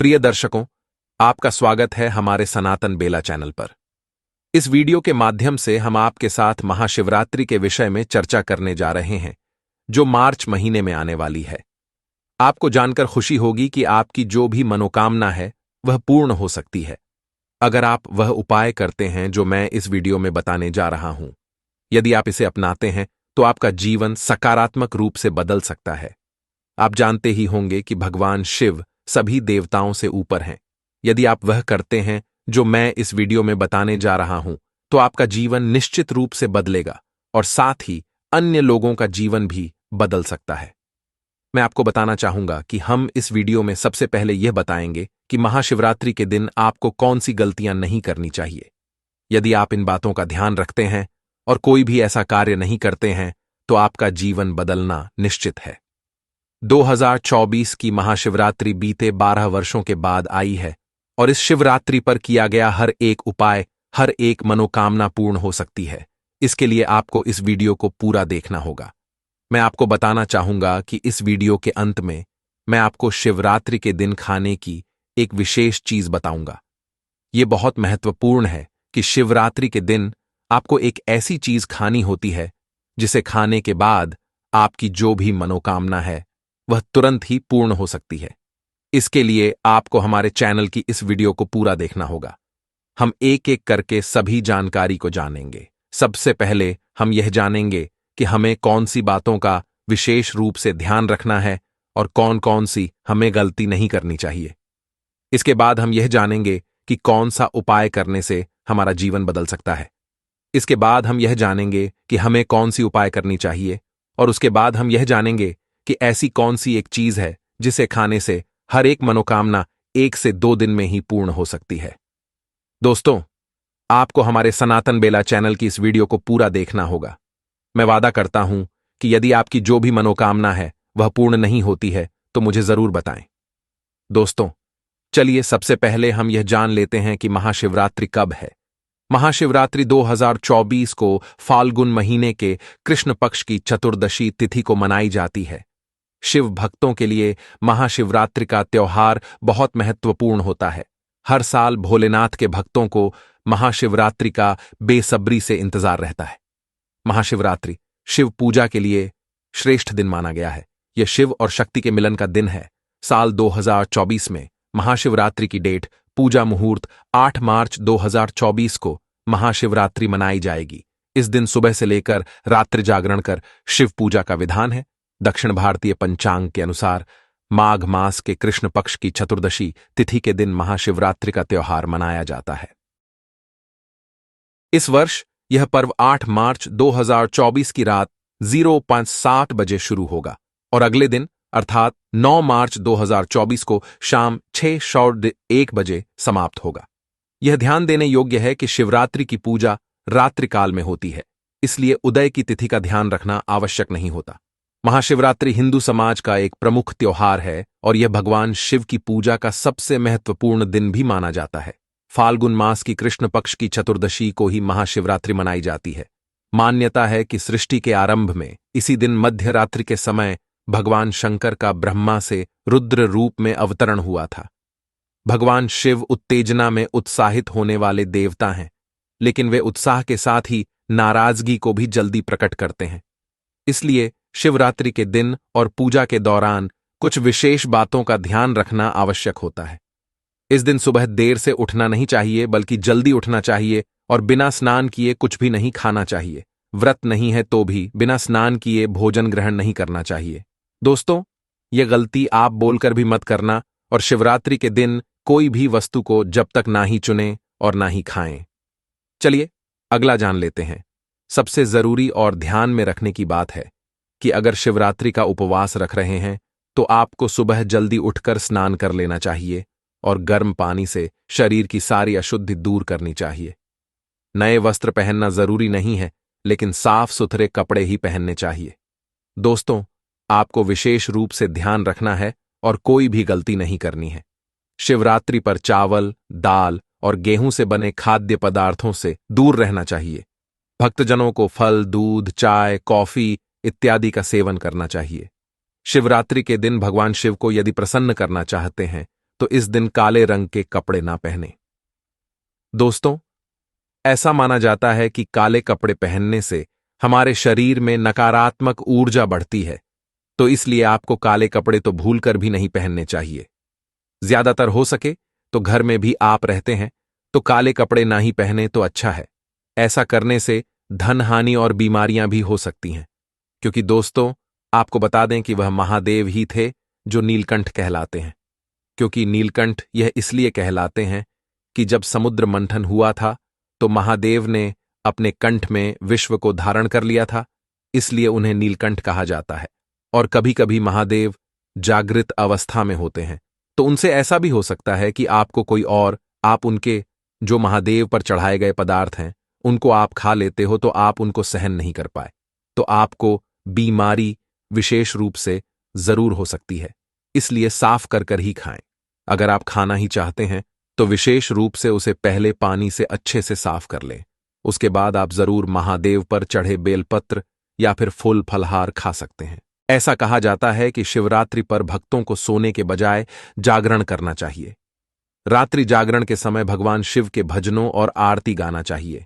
प्रिय दर्शकों, आपका स्वागत है हमारे सनातन बेला चैनल पर। इस वीडियो के माध्यम से हम आपके साथ महाशिवरात्रि के विषय में चर्चा करने जा रहे हैं, जो मार्च महीने में आने वाली है। आपको जानकर खुशी होगी कि आपकी जो भी मनोकामना है वह पूर्ण हो सकती है, अगर आप वह उपाय करते हैं जो मैं इस वीडियो में बताने जा रहा हूं। यदि आप इसे अपनाते हैं तो आपका जीवन सकारात्मक रूप से बदल सकता है। आप जानते ही होंगे कि भगवान शिव सभी देवताओं से ऊपर हैं। यदि आप वह करते हैं जो मैं इस वीडियो में बताने जा रहा हूं, तो आपका जीवन निश्चित रूप से बदलेगा और साथ ही अन्य लोगों का जीवन भी बदल सकता है। मैं आपको बताना चाहूंगा कि हम इस वीडियो में सबसे पहले यह बताएंगे कि महाशिवरात्रि के दिन आपको कौन सी गलतियां नहीं करनी चाहिए। यदि आप इन बातों का ध्यान रखते हैं और कोई भी ऐसा कार्य नहीं करते हैं, तो आपका जीवन बदलना निश्चित है। 2024 की महाशिवरात्रि बीते 12 वर्षों के बाद आई है और इस शिवरात्रि पर किया गया हर एक उपाय, हर एक मनोकामना पूर्ण हो सकती है। इसके लिए आपको इस वीडियो को पूरा देखना होगा। मैं आपको बताना चाहूंगा कि इस वीडियो के अंत में मैं आपको शिवरात्रि के दिन खाने की एक विशेष चीज बताऊंगा। यह बहुत महत्वपूर्ण है कि शिवरात्रि के दिन आपको एक ऐसी चीज खानी होती है जिसे खाने के बाद आपकी जो भी मनोकामना है वह तुरंत ही पूर्ण हो सकती है। इसके लिए आपको हमारे चैनल की इस वीडियो को पूरा देखना होगा। हम एक एक करके सभी जानकारी को जानेंगे। सबसे पहले हम यह जानेंगे कि हमें कौन सी बातों का विशेष रूप से ध्यान रखना है और कौन कौन सी हमें गलती नहीं करनी चाहिए। इसके बाद हम यह जानेंगे कि कौन सा उपाय करने से हमारा जीवन बदल सकता है। इसके बाद हम यह जानेंगे कि हमें कौन सी उपाय करनी चाहिए और उसके बाद हम यह जानेंगे कि ऐसी कौन सी एक चीज है जिसे खाने से हर एक मनोकामना 1 से 2 दिन में ही पूर्ण हो सकती है। दोस्तों, आपको हमारे सनातन बेला चैनल की इस वीडियो को पूरा देखना होगा। मैं वादा करता हूं कि यदि आपकी जो भी मनोकामना है वह पूर्ण नहीं होती है तो मुझे जरूर बताएं। दोस्तों, चलिए सबसे पहले हम यह जान लेते हैं कि महाशिवरात्रि कब है। महाशिवरात्रि 2024 को फाल्गुन महीने के कृष्ण पक्ष की चतुर्दशी तिथि को मनाई जाती है। शिव भक्तों के लिए महाशिवरात्रि का त्योहार बहुत महत्वपूर्ण होता है। हर साल भोलेनाथ के भक्तों को महाशिवरात्रि का बेसब्री से इंतजार रहता है। महाशिवरात्रि शिव पूजा के लिए श्रेष्ठ दिन माना गया है। यह शिव और शक्ति के मिलन का दिन है। साल 2024 में महाशिवरात्रि की डेट पूजा मुहूर्त 8 मार्च 2024 को महाशिवरात्रि मनाई जाएगी। इस दिन सुबह से लेकर रात्रि जागरण कर शिव पूजा का विधान है। दक्षिण भारतीय पंचांग के अनुसार माघ मास के कृष्ण पक्ष की चतुर्दशी तिथि के दिन महाशिवरात्रि का त्योहार मनाया जाता है। इस वर्ष यह पर्व 8 मार्च 2024 की रात 0:60 बजे शुरू होगा और अगले दिन अर्थात 9 मार्च 2024 को शाम 6:01 बजे समाप्त होगा। यह ध्यान देने योग्य है कि शिवरात्रि की पूजा रात्रिकाल में होती है, इसलिए उदय की तिथि का ध्यान रखना आवश्यक नहीं होता। महाशिवरात्रि हिंदू समाज का एक प्रमुख त्योहार है और यह भगवान शिव की पूजा का सबसे महत्वपूर्ण दिन भी माना जाता है। फाल्गुन मास की कृष्ण पक्ष की चतुर्दशी को ही महाशिवरात्रि मनाई जाती है। मान्यता है कि सृष्टि के आरंभ में इसी दिन मध्य रात्रि के समय भगवान शंकर का ब्रह्मा से रुद्र रूप में अवतरण हुआ था। भगवान शिव उत्तेजना में उत्साहित होने वाले देवता हैं, लेकिन वे उत्साह के साथ ही नाराजगी को भी जल्दी प्रकट करते हैं। इसलिए शिवरात्रि के दिन और पूजा के दौरान कुछ विशेष बातों का ध्यान रखना आवश्यक होता है। इस दिन सुबह देर से उठना नहीं चाहिए, बल्कि जल्दी उठना चाहिए और बिना स्नान किए कुछ भी नहीं खाना चाहिए। व्रत नहीं है तो भी बिना स्नान किए भोजन ग्रहण नहीं करना चाहिए। दोस्तों, यह गलती आप बोलकर भी मत करना और शिवरात्रि के दिन कोई भी वस्तु को जब तक ना ही चुनें और ना ही खाएं। चलिए अगला जान लेते हैं। सबसे जरूरी और ध्यान में रखने की बात है कि अगर शिवरात्रि का उपवास रख रहे हैं तो आपको सुबह जल्दी उठकर स्नान कर लेना चाहिए और गर्म पानी से शरीर की सारी अशुद्धि दूर करनी चाहिए। नए वस्त्र पहनना जरूरी नहीं है, लेकिन साफ सुथरे कपड़े ही पहनने चाहिए। दोस्तों, आपको विशेष रूप से ध्यान रखना है और कोई भी गलती नहीं करनी है। शिवरात्रि पर चावल, दाल और गेहूं से बने खाद्य पदार्थों से दूर रहना चाहिए। भक्तजनों को फल, दूध, चाय, कॉफी इत्यादि का सेवन करना चाहिए। शिवरात्रि के दिन भगवान शिव को यदि प्रसन्न करना चाहते हैं तो इस दिन काले रंग के कपड़े ना पहने। दोस्तों, ऐसा माना जाता है कि काले कपड़े पहनने से हमारे शरीर में नकारात्मक ऊर्जा बढ़ती है, तो इसलिए आपको काले कपड़े तो भूलकर भी नहीं पहनने चाहिए। ज्यादातर हो सके तो घर में भी आप रहते हैं तो काले कपड़े ना ही पहने तो अच्छा है। ऐसा करने से धन हानि और बीमारियां भी हो सकती हैं, क्योंकि दोस्तों, आपको बता दें कि वह महादेव ही थे जो नीलकंठ कहलाते हैं। क्योंकि नीलकंठ यह इसलिए कहलाते हैं कि जब समुद्र मंथन हुआ था तो महादेव ने अपने कंठ में विश्व को धारण कर लिया था, इसलिए उन्हें नीलकंठ कहा जाता है। और कभी कभी महादेव जागृत अवस्था में होते हैं, तो उनसे ऐसा भी हो सकता है कि आपको कोई और आप उनके जो महादेव पर चढ़ाए गए पदार्थ हैं उनको आप खा लेते हो तो आप उनको सहन नहीं कर पाए, तो आपको बीमारी विशेष रूप से जरूर हो सकती है। इसलिए साफ कर ही खाएं। अगर आप खाना ही चाहते हैं तो विशेष रूप से उसे पहले पानी से अच्छे से साफ कर लें। उसके बाद आप जरूर महादेव पर चढ़े बेलपत्र या फिर फूल फलहार खा सकते हैं। ऐसा कहा जाता है कि शिवरात्रि पर भक्तों को सोने के बजाय जागरण करना चाहिए। रात्रि जागरण के समय भगवान शिव के भजनों और आरती गाना चाहिए।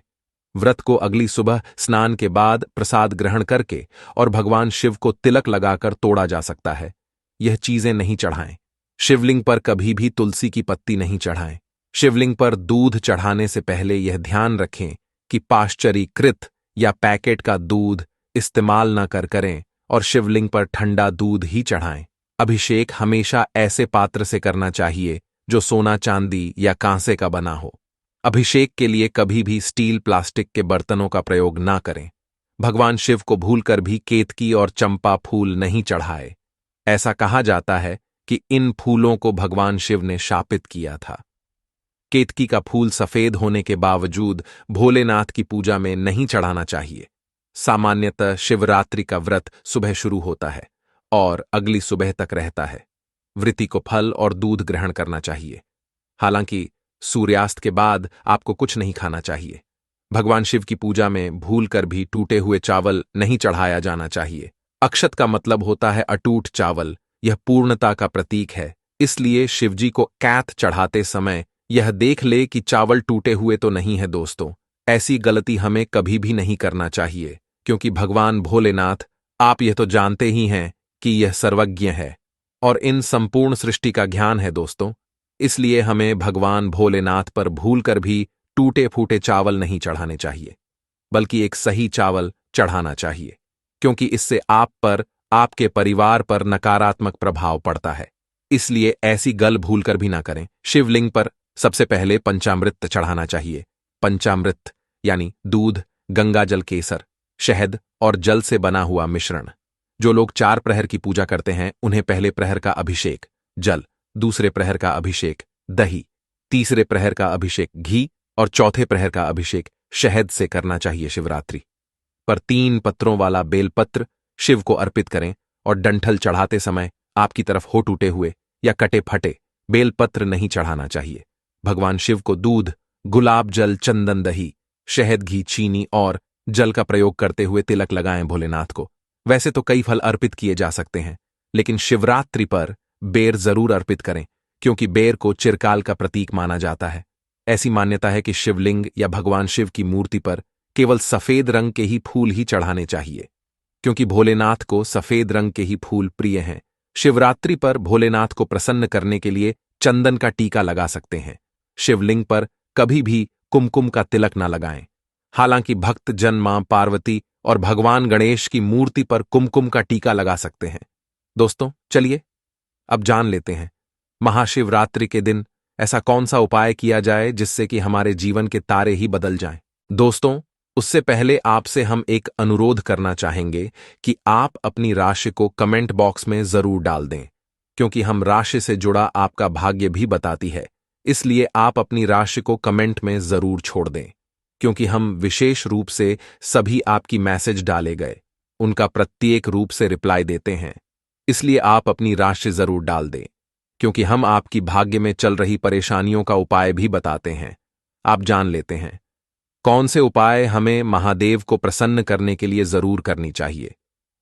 व्रत को अगली सुबह स्नान के बाद प्रसाद ग्रहण करके और भगवान शिव को तिलक लगाकर तोड़ा जा सकता है। यह चीजें नहीं चढ़ाएं। शिवलिंग पर कभी भी तुलसी की पत्ती नहीं चढ़ाएं। शिवलिंग पर दूध चढ़ाने से पहले यह ध्यान रखें कि पाश्चरीकृत या पैकेट का दूध इस्तेमाल न करें और शिवलिंग पर ठंडा दूध ही चढ़ाएं। अभिषेक हमेशा ऐसे पात्र से करना चाहिए जो सोना चांदी या कांसे का बना हो। अभिषेक के लिए कभी भी स्टील प्लास्टिक के बर्तनों का प्रयोग ना करें। भगवान शिव को भूलकर भी केतकी और चंपा फूल नहीं चढ़ाए। ऐसा कहा जाता है कि इन फूलों को भगवान शिव ने शापित किया था। केतकी का फूल सफेद होने के बावजूद भोलेनाथ की पूजा में नहीं चढ़ाना चाहिए। सामान्यतः शिवरात्रि का व्रत सुबह शुरू होता है और अगली सुबह तक रहता है। व्रती को फल और दूध ग्रहण करना चाहिए। हालांकि सूर्यास्त के बाद आपको कुछ नहीं खाना चाहिए। भगवान शिव की पूजा में भूलकर भी टूटे हुए चावल नहीं चढ़ाया जाना चाहिए। अक्षत का मतलब होता है अटूट चावल। यह पूर्णता का प्रतीक है, इसलिए शिवजी को कैथ चढ़ाते समय यह देख ले कि चावल टूटे हुए तो नहीं है। दोस्तों, ऐसी गलती हमें कभी भी नहीं करना चाहिए, क्योंकि भगवान भोलेनाथ, आप यह तो जानते ही हैं कि यह सर्वज्ञ है और इन संपूर्ण सृष्टि का ज्ञान है। दोस्तों, इसलिए हमें भगवान भोलेनाथ पर भूलकर भी टूटे फूटे चावल नहीं चढ़ाने चाहिए, बल्कि एक सही चावल चढ़ाना चाहिए, क्योंकि इससे आप पर, आपके परिवार पर नकारात्मक प्रभाव पड़ता है। इसलिए ऐसी गल भूलकर भी ना करें। शिवलिंग पर सबसे पहले पंचामृत चढ़ाना चाहिए। पंचामृत यानी दूध, गंगाजल, केसर, शहद और जल से बना हुआ मिश्रण। जो लोग 4 प्रहर की पूजा करते हैं उन्हें पहले प्रहर का अभिषेक जल, दूसरे प्रहर का अभिषेक दही, तीसरे प्रहर का अभिषेक घी और चौथे प्रहर का अभिषेक शहद से करना चाहिए। शिवरात्रि पर 3 पत्रों वाला बेलपत्र शिव को अर्पित करें और डंठल चढ़ाते समय आपकी तरफ हो टूटे हुए या कटे फटे बेलपत्र नहीं चढ़ाना चाहिए। भगवान शिव को दूध, गुलाब जल, चंदन, दही, शहद, घी, चीनी और जल का प्रयोग करते हुए तिलक लगाएं भोलेनाथ को। वैसे तो कई फल अर्पित किए जा सकते हैं, लेकिन शिवरात्रि पर बेर जरूर अर्पित करें, क्योंकि बेर को चिरकाल का प्रतीक माना जाता है। ऐसी मान्यता है कि शिवलिंग या भगवान शिव की मूर्ति पर केवल सफेद रंग के ही फूल ही चढ़ाने चाहिए, क्योंकि भोलेनाथ को सफेद रंग के ही फूल प्रिय हैं। शिवरात्रि पर भोलेनाथ को प्रसन्न करने के लिए चंदन का टीका लगा सकते हैं। शिवलिंग पर कभी भी कुमकुम का तिलक न लगाएं। हालांकि भक्त जन मां पार्वती और भगवान गणेश की मूर्ति पर कुमकुम का टीका लगा सकते हैं। दोस्तों, चलिए अब जान लेते हैं महाशिवरात्रि के दिन ऐसा कौन सा उपाय किया जाए जिससे कि हमारे जीवन के तारे ही बदल जाएं। दोस्तों, उससे पहले आपसे हम एक अनुरोध करना चाहेंगे कि आप अपनी राशि को कमेंट बॉक्स में जरूर डाल दें, क्योंकि हम राशि से जुड़ा आपका भाग्य भी बताती है। इसलिए आप अपनी राशि को कमेंट में जरूर छोड़ दें, क्योंकि हम विशेष रूप से सभी आपकी मैसेज डाले गए उनका प्रत्येक रूप से रिप्लाई देते हैं। इसलिए आप अपनी राशि जरूर डाल दें, क्योंकि हम आपकी भाग्य में चल रही परेशानियों का उपाय भी बताते हैं। आप जान लेते हैं कौन से उपाय हमें महादेव को प्रसन्न करने के लिए जरूर करनी चाहिए,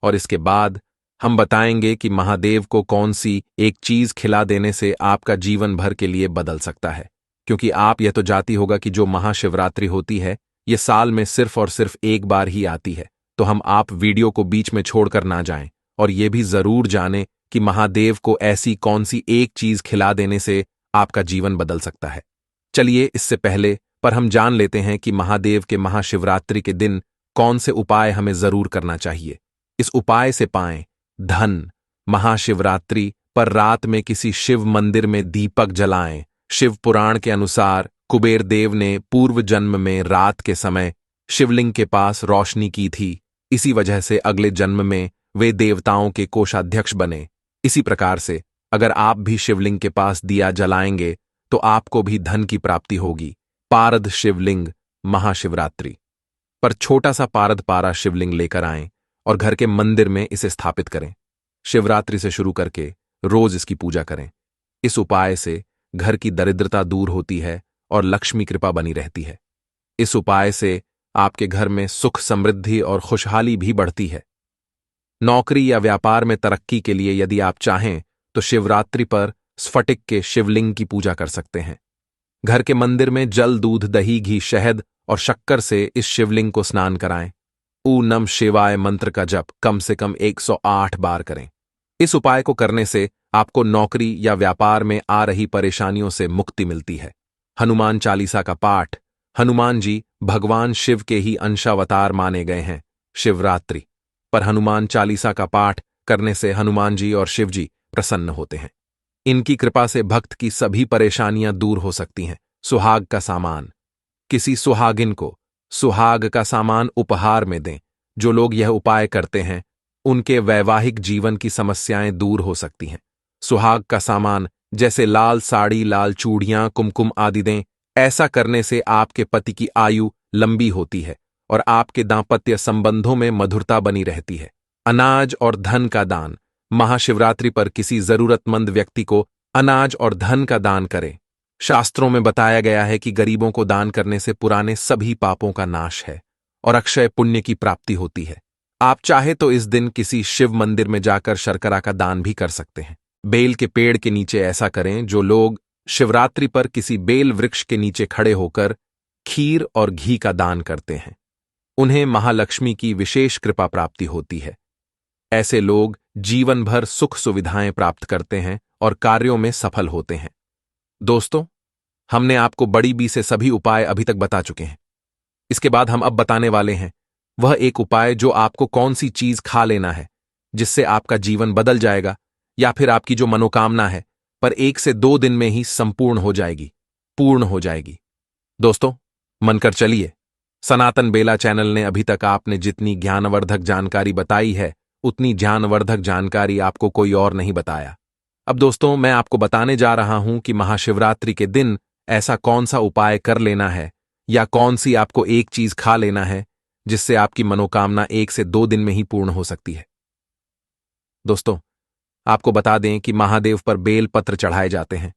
और इसके बाद हम बताएंगे कि महादेव को कौन सी एक चीज खिला देने से आपका जीवन भर के लिए बदल सकता है। क्योंकि आप यह तो जानती होगा कि जो महाशिवरात्रि होती है ये साल में सिर्फ और सिर्फ एक बार ही आती है, तो हम आप वीडियो को बीच में छोड़कर ना जाएं और ये भी जरूर जानें कि महादेव को ऐसी कौन सी एक चीज खिला देने से आपका जीवन बदल सकता है। चलिए इससे पहले पर हम जान लेते हैं कि महादेव के महाशिवरात्रि के दिन कौन से उपाय हमें जरूर करना चाहिए। इस उपाय से पाएं धन। महाशिवरात्रि पर रात में किसी शिव मंदिर में दीपक जलाएं। शिव पुराण के अनुसार कुबेर देव ने पूर्व जन्म में रात के समय शिवलिंग के पास रोशनी की थी, इसी वजह से अगले जन्म में वे देवताओं के कोषाध्यक्ष बने। इसी प्रकार से अगर आप भी शिवलिंग के पास दिया जलाएंगे तो आपको भी धन की प्राप्ति होगी। पारद शिवलिंग महाशिवरात्रि पर छोटा सा पारद पारा शिवलिंग लेकर आएं और घर के मंदिर में इसे स्थापित करें। शिवरात्रि से शुरू करके रोज इसकी पूजा करें। इस उपाय से घर की दरिद्रता दूर होती है और लक्ष्मी कृपा बनी रहती है। इस उपाय से आपके घर में सुख समृद्धि और खुशहाली भी बढ़ती है। नौकरी या व्यापार में तरक्की के लिए यदि आप चाहें तो शिवरात्रि पर स्फटिक के शिवलिंग की पूजा कर सकते हैं। घर के मंदिर में जल, दूध, दही, घी, शहद और शक्कर से इस शिवलिंग को स्नान कराएं। ऊ नम शिवाय मंत्र का जप कम से कम 108 बार करें। इस उपाय को करने से आपको नौकरी या व्यापार में आ रही परेशानियों से मुक्ति मिलती है। हनुमान चालीसा का पाठ। हनुमान जी भगवान शिव के ही अंशावतार माने गए हैं। शिवरात्रि पर हनुमान चालीसा का पाठ करने से हनुमान जी और शिव जी प्रसन्न होते हैं। इनकी कृपा से भक्त की सभी परेशानियां दूर हो सकती हैं। सुहाग का सामान। किसी सुहागिन को सुहाग का सामान उपहार में दें। जो लोग यह उपाय करते हैं उनके वैवाहिक जीवन की समस्याएं दूर हो सकती हैं। सुहाग का सामान जैसे लाल साड़ी, लाल चूड़ियां, कुमकुम आदि दें। ऐसा करने से आपके पति की आयु लंबी होती है और आपके दांपत्य संबंधों में मधुरता बनी रहती है। अनाज और धन का दान। महाशिवरात्रि पर किसी जरूरतमंद व्यक्ति को अनाज और धन का दान करें। शास्त्रों में बताया गया है कि गरीबों को दान करने से पुराने सभी पापों का नाश है और अक्षय पुण्य की प्राप्ति होती है। आप चाहे तो इस दिन किसी शिव मंदिर में जाकर शर्करा का दान भी कर सकते हैं। बेल के पेड़ के नीचे ऐसा करें। जो लोग शिवरात्रि पर किसी बेल वृक्ष के नीचे खड़े होकर खीर और घी का दान करते हैं उन्हें महालक्ष्मी की विशेष कृपा प्राप्ति होती है। ऐसे लोग जीवन भर सुख सुविधाएं प्राप्त करते हैं और कार्यों में सफल होते हैं। दोस्तों, हमने आपको बड़ी बी से सभी उपाय अभी तक बता चुके हैं। इसके बाद हम अब बताने वाले हैं वह एक उपाय जो आपको कौन सी चीज खा लेना है जिससे आपका जीवन बदल जाएगा या फिर आपकी जो मनोकामना है पर 1 से 2 दिन में ही संपूर्ण हो जाएगी, पूर्ण हो जाएगी। दोस्तों, मनकर चलिए। सनातन बेला चैनल ने अभी तक आपने जितनी ज्ञानवर्धक जानकारी बताई है उतनी ज्ञानवर्धक जानकारी आपको कोई और नहीं बताया। अब दोस्तों, मैं आपको बताने जा रहा हूं कि महाशिवरात्रि के दिन ऐसा कौन सा उपाय कर लेना है या कौन सी आपको एक चीज खा लेना है जिससे आपकी मनोकामना 1 से 2 दिन में ही पूर्ण हो सकती है। दोस्तों, आपको बता दें कि महादेव पर बेल पत्र चढ़ाए जाते हैं,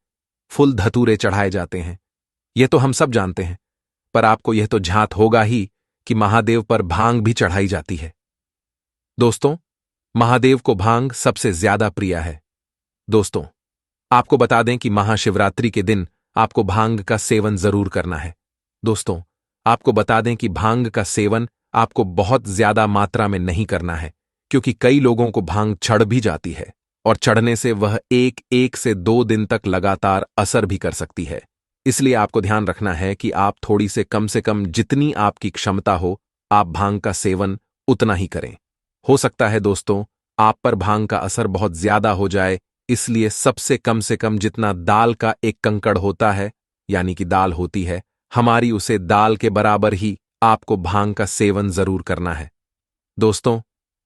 फूल धतूरे चढ़ाए जाते हैं। यह तो हम सब जानते हैं, पर आपको यह तो झात होगा ही कि महादेव पर भांग भी चढ़ाई जाती है। दोस्तों, महादेव को भांग सबसे ज्यादा प्रिय है। दोस्तों, आपको बता दें कि महाशिवरात्रि के दिन आपको भांग का सेवन जरूर करना है। दोस्तों, आपको बता दें कि भांग का सेवन आपको बहुत ज्यादा मात्रा में नहीं करना है, क्योंकि कई लोगों को भांग चढ़ भी जाती है और चढ़ने से वह 1 से 2 दिन तक लगातार असर भी कर सकती है। इसलिए आपको ध्यान रखना है कि आप थोड़ी से कम जितनी आपकी क्षमता हो आप भांग का सेवन उतना ही करें। हो सकता है दोस्तों आप पर भांग का असर बहुत ज्यादा हो जाए, इसलिए सबसे कम से कम जितना दाल का एक कंकड़ होता है यानी कि दाल होती है हमारी, उसे दाल के बराबर ही आपको भांग का सेवन जरूर करना है। दोस्तों,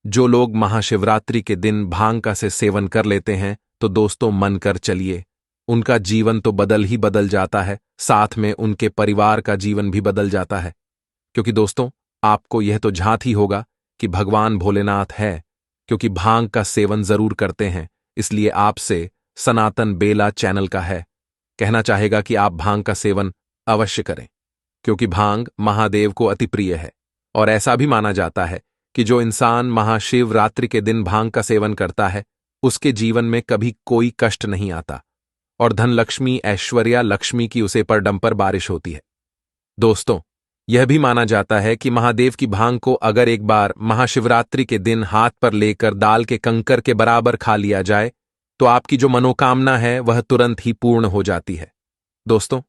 जो लोग महाशिवरात्रि के दिन भांग का से सेवन कर लेते हैं तो दोस्तों मन कर चलिए, उनका जीवन तो बदल ही बदल जाता है, साथ में उनके परिवार का जीवन भी बदल जाता है। क्योंकि दोस्तों आपको यह तो झांत ही होगा कि भगवान भोलेनाथ है, क्योंकि भांग का सेवन जरूर करते हैं। इसलिए आपसे सनातन बेला चैनल का है कहना चाहेगा कि आप भांग का सेवन अवश्य करें, क्योंकि भांग महादेव को अति प्रिय है और ऐसा भी माना जाता है कि जो इंसान महाशिवरात्रि के दिन भांग का सेवन करता है उसके जीवन में कभी कोई कष्ट नहीं आता और धन लक्ष्मी ऐश्वर्या लक्ष्मी की उसे पर डंपर बारिश होती है। दोस्तों, यह भी माना जाता है कि महादेव की भांग को अगर एक बार महाशिवरात्रि के दिन हाथ पर लेकर दाल के कंकर के बराबर खा लिया जाए तो आपकी जो मनोकामना है वह तुरंत ही पूर्ण हो जाती है। दोस्तों,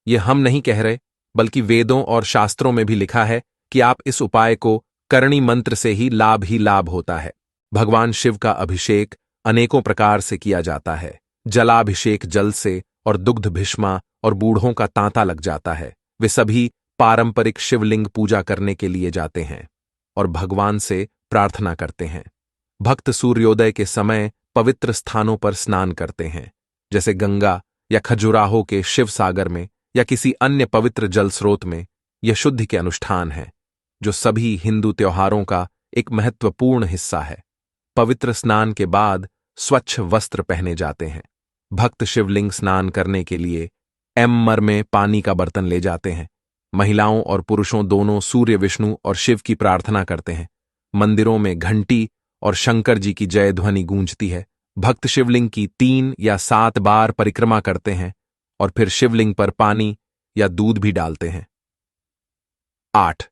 यह हम नहीं कह रहे, बल्कि वेदों और शास्त्रों में भी लिखा है कि आप इस उपाय को करणी मंत्र से ही लाभ होता है। भगवान शिव का अभिषेक अनेकों प्रकार से किया जाता है। जलाभिषेक जल से और दुग्ध भीष्मा और बूढ़ों का तांता लग जाता है। वे सभी पारंपरिक शिवलिंग पूजा करने के लिए जाते हैं और भगवान से प्रार्थना करते हैं। भक्त सूर्योदय के समय पवित्र स्थानों पर स्नान करते हैं, जैसे गंगा या खजुराहो के शिव सागर में या किसी अन्य पवित्र जल स्रोत में। यह शुद्धि के अनुष्ठान है जो सभी हिंदू त्योहारों का एक महत्वपूर्ण हिस्सा है। पवित्र स्नान के बाद स्वच्छ वस्त्र पहने जाते हैं। भक्त शिवलिंग स्नान करने के लिए एम्मर में पानी का बर्तन ले जाते हैं। महिलाओं और पुरुषों दोनों सूर्य, विष्णु और शिव की प्रार्थना करते हैं। मंदिरों में घंटी और शंकर जी की जय ध्वनि गूंजती है। भक्त शिवलिंग की 3 या 7 बार परिक्रमा करते हैं और फिर शिवलिंग पर पानी या दूध भी डालते हैं। 8।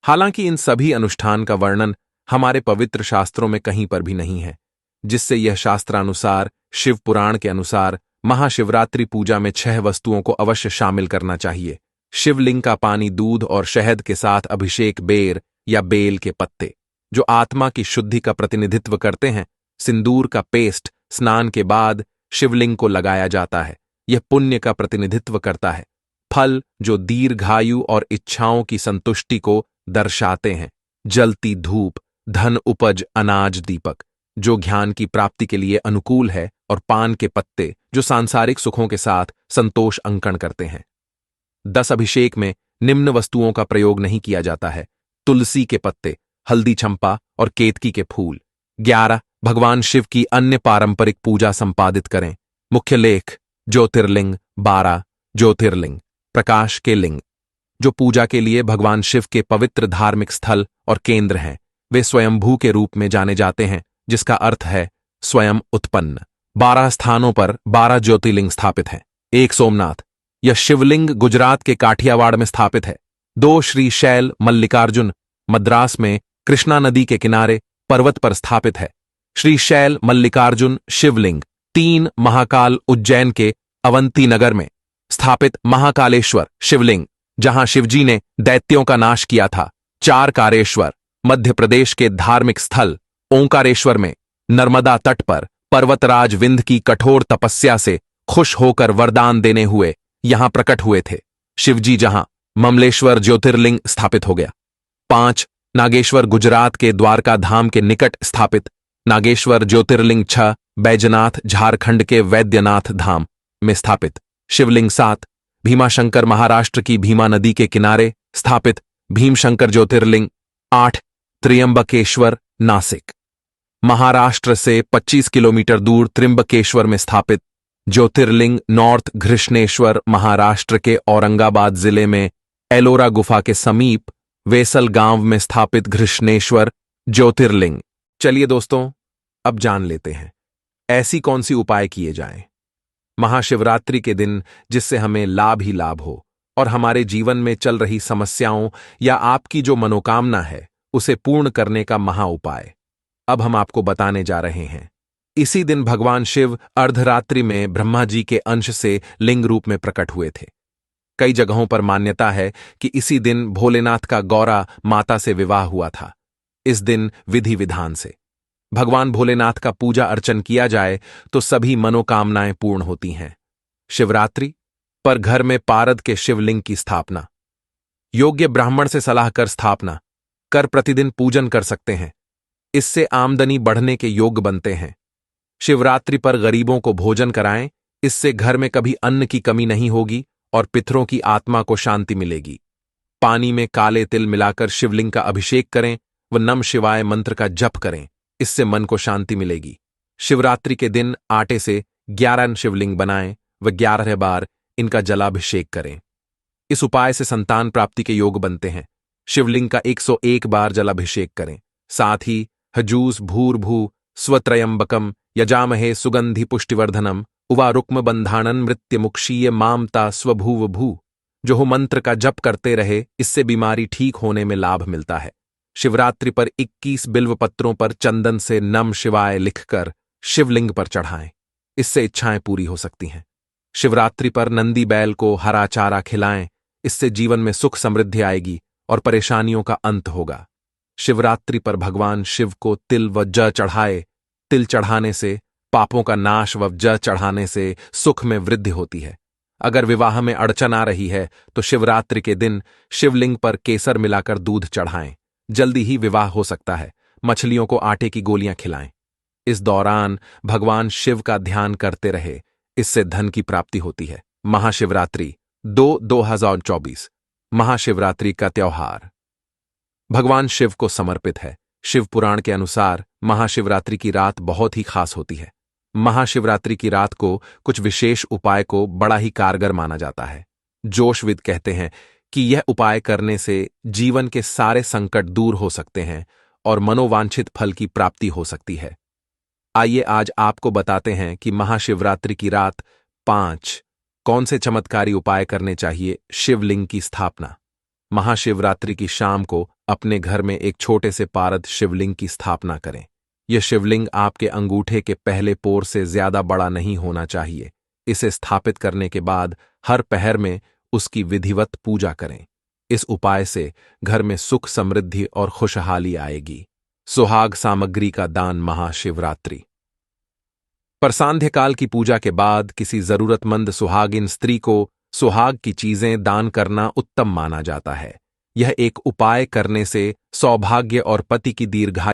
हालांकि इन सभी अनुष्ठान का वर्णन हमारे पवित्र शास्त्रों में कहीं पर भी नहीं है, जिससे यह शास्त्रानुसार शिव पुराण के अनुसार महाशिवरात्रि पूजा में 6 वस्तुओं को अवश्य शामिल करना चाहिए। शिवलिंग का पानी, दूध और शहद के साथ अभिषेक बेर या बेल के पत्ते जो आत्मा की शुद्धि का प्रतिनिधित्व करते हैं। सिंदूर का पेस्ट स्नान के बाद शिवलिंग को लगाया जाता है। यह पुण्य का प्रतिनिधित्व करता है। फल जो दीर्घायु और इच्छाओं की संतुष्टि को दर्शाते हैं। जलती धूप, धन उपज, अनाज दीपक जो ज्ञान की प्राप्ति के लिए अनुकूल है और पान के पत्ते जो सांसारिक सुखों के साथ संतोष अंकन करते हैं। 10 अभिषेक में निम्न वस्तुओं का प्रयोग नहीं किया जाता है: तुलसी के पत्ते, हल्दी, चंपा और केतकी के फूल। 11 भगवान शिव की अन्य पारंपरिक पूजा संपादित करें। मुख्य लेख: ज्योतिर्लिंग। 12 ज्योतिर्लिंग प्रकाश के लिंग जो पूजा के लिए भगवान शिव के पवित्र धार्मिक स्थल और केंद्र हैं। वे स्वयंभू के रूप में जाने जाते हैं, जिसका अर्थ है स्वयं उत्पन्न। 12 स्थानों पर 12 ज्योतिर्लिंग स्थापित हैं। 1 सोमनाथ, यह शिवलिंग गुजरात के काठियावाड़ में स्थापित है। 2 श्री शैल मल्लिकार्जुन, मद्रास में कृष्णा नदी के किनारे पर्वत पर स्थापित है। श्री शैल मल्लिकार्जुन शिवलिंग। 3 महाकाल, उज्जैन के अवंती नगर में स्थापित महाकालेश्वर शिवलिंग, जहां शिवजी ने दैत्यों का नाश किया था। 4 कारेश्वर, मध्य प्रदेश के धार्मिक स्थल ओंकारेश्वर में नर्मदा तट पर पर्वतराज विंध्य की कठोर तपस्या से खुश होकर वरदान देने हुए यहां प्रकट हुए थे शिवजी, जहां ममलेश्वर ज्योतिर्लिंग स्थापित हो गया। 5 नागेश्वर, गुजरात के द्वारका धाम के निकट स्थापित नागेश्वर ज्योतिर्लिंग। 6 बैजनाथ, झारखंड के वैद्यनाथ धाम में स्थापित शिवलिंग। 7 भीमाशंकर, महाराष्ट्र की भीमा नदी के किनारे स्थापित भीमशंकर ज्योतिर्लिंग। 8 त्र्यंबकेश्वर, नासिक, महाराष्ट्र से 25 किलोमीटर दूर त्र्यंबकेश्वर में स्थापित ज्योतिर्लिंग। नॉर्थ घृष्णेश्वर, महाराष्ट्र के औरंगाबाद जिले में एलोरा गुफा के समीप वेसल गांव में स्थापित घृष्णेश्वर ज्योतिर्लिंग। चलिए दोस्तों, अब जान लेते हैं ऐसी कौन सी उपाय किए जाएं महाशिवरात्रि के दिन जिससे हमें लाभ ही लाभ हो और हमारे जीवन में चल रही समस्याओं या आपकी जो मनोकामना है उसे पूर्ण करने का महा उपाय अब हम आपको बताने जा रहे हैं। इसी दिन भगवान शिव अर्धरात्रि में ब्रह्मा जी के अंश से लिंग रूप में प्रकट हुए थे। कई जगहों पर मान्यता है कि इसी दिन भोलेनाथ का गौरा माता से विवाह हुआ था। इस दिन विधि विधान से भगवान भोलेनाथ का पूजा अर्चन किया जाए तो सभी मनोकामनाएं पूर्ण होती हैं। शिवरात्रि पर घर में पारद के शिवलिंग की स्थापना, योग्य ब्राह्मण से सलाह कर स्थापना कर प्रतिदिन पूजन कर सकते हैं। इससे आमदनी बढ़ने के योग बनते हैं। शिवरात्रि पर गरीबों को भोजन कराएं, इससे घर में कभी अन्न की कमी नहीं होगी और पितरों की आत्मा को शांति मिलेगी। पानी में काले तिल मिलाकर शिवलिंग का अभिषेक करें व नम शिवाय मंत्र का जप करें, इससे मन को शांति मिलेगी। शिवरात्रि के दिन आटे से 11 शिवलिंग बनाएं व 11 बार इनका जलाभिषेक करें। इस उपाय से संतान प्राप्ति के योग बनते हैं। शिवलिंग का 101 बार जलाभिषेक करें। साथ ही हजूस भूर्भू स्वत्रयंबकम यजामहे सुगंधि पुष्टिवर्धनम उवा रुक्म बंधानन मृत्युमुक्षीय मामता स्वभूव भू जो हो मंत्र का जप करते रहे, इससे बीमारी ठीक होने में लाभ मिलता है। शिवरात्रि पर 21 बिल्व पत्रों पर चंदन से नम शिवाय लिखकर शिवलिंग पर चढ़ाएं, इससे इच्छाएं पूरी हो सकती हैं। शिवरात्रि पर नंदी बैल को हरा चारा खिलाएं, इससे जीवन में सुख समृद्धि आएगी और परेशानियों का अंत होगा। शिवरात्रि पर भगवान शिव को तिल व जौ चढ़ाए। तिल चढ़ाने से पापों का नाश व जौ चढ़ाने से सुख में वृद्धि होती है। अगर विवाह में अड़चन आ रही है तो शिवरात्रि के दिन शिवलिंग पर केसर मिलाकर दूध चढ़ाएं, जल्दी ही विवाह हो सकता है। मछलियों को आटे की गोलियां खिलाएं। इस दौरान भगवान शिव का ध्यान करते रहे, इससे धन की प्राप्ति होती है। महाशिवरात्रि 2024 महाशिवरात्रि का त्योहार भगवान शिव को समर्पित है। शिव पुराण के अनुसार महाशिवरात्रि की रात बहुत ही खास होती है। महाशिवरात्रि की रात को कुछ विशेष उपाय को बड़ा ही कारगर माना जाता है। जोशविद कहते हैं कि यह उपाय करने से जीवन के सारे संकट दूर हो सकते हैं और मनोवांछित फल की प्राप्ति हो सकती है। आइए आज आपको बताते हैं कि महाशिवरात्रि की रात 5 कौन से चमत्कारी उपाय करने चाहिए। शिवलिंग की स्थापना। महाशिवरात्रि की शाम को अपने घर में एक छोटे से पारद शिवलिंग की स्थापना करें। यह शिवलिंग आपके अंगूठे के पहले पोर से ज्यादा बड़ा नहीं होना चाहिए। इसे स्थापित करने के बाद हर पहर में उसकी विधिवत पूजा करें। इस उपाय से घर में सुख समृद्धि और खुशहाली आएगी। सुहाग सामग्री का दान। महाशिवरात्रि पर सांध्यकाल की पूजा के बाद किसी जरूरतमंद सुहागिन स्त्री को सुहाग की चीजें दान करना उत्तम माना जाता है। यह एक उपाय करने से सौभाग्य और पति की दीर्घायु